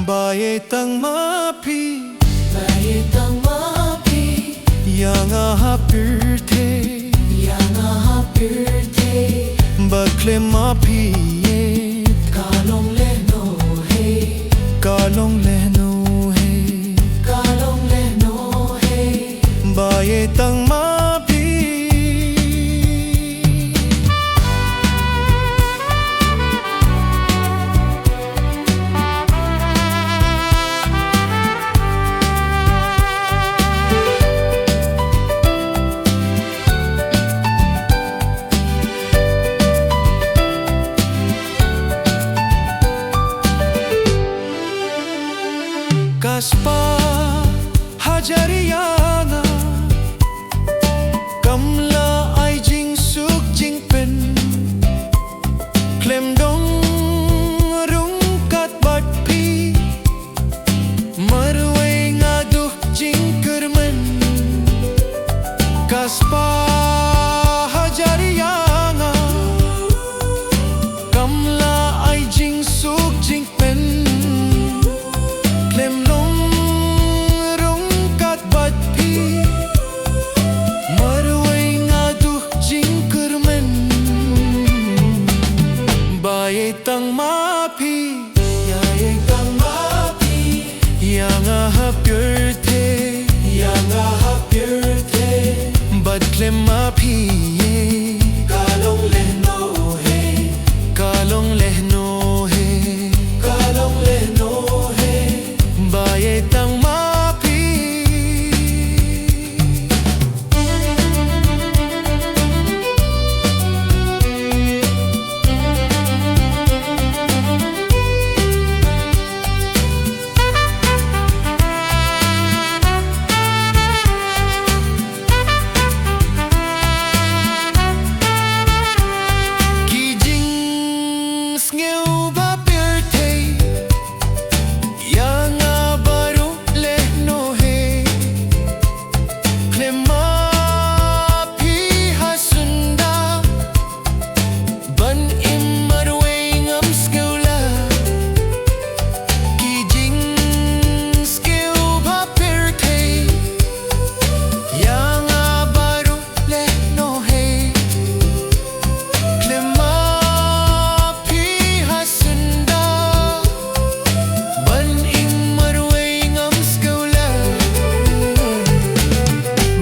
Baieid Tang Ma Phi, Baieid Tang Ma Phi, Yang pirte, Yang pirte, Bakle Ma Phi, Kalong le no he, Kalong le no he, Kalong le no he, Baieid Tang Ma Phi. Kaspa hajariana kamla ai jing suk jing pen klem dong rung kat bat phi marwai ngadu jing kermen kaspa hajariana kamla ai jing suk jing pen klem Baieid Tang Ma Phi, Baieid Tang Ma Phi, Yang pirte, Yang pirte, Bad klem Ma Phi, Kalong le no he, Kalong le no he, Kalong le no he, Baieid Tang Ma Phi.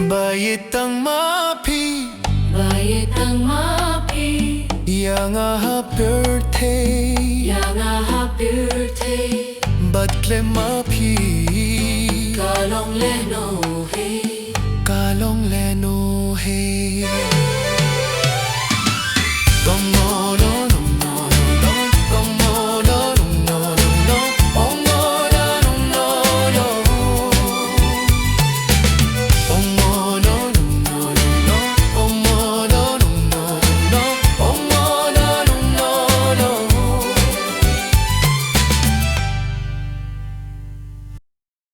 Baieid Tang Ma Phi, Baieid Tang Ma Phi, Yang pirte, Yang pirte, Bad klem Ma Phi, Kalong le no he, Kalong le no he.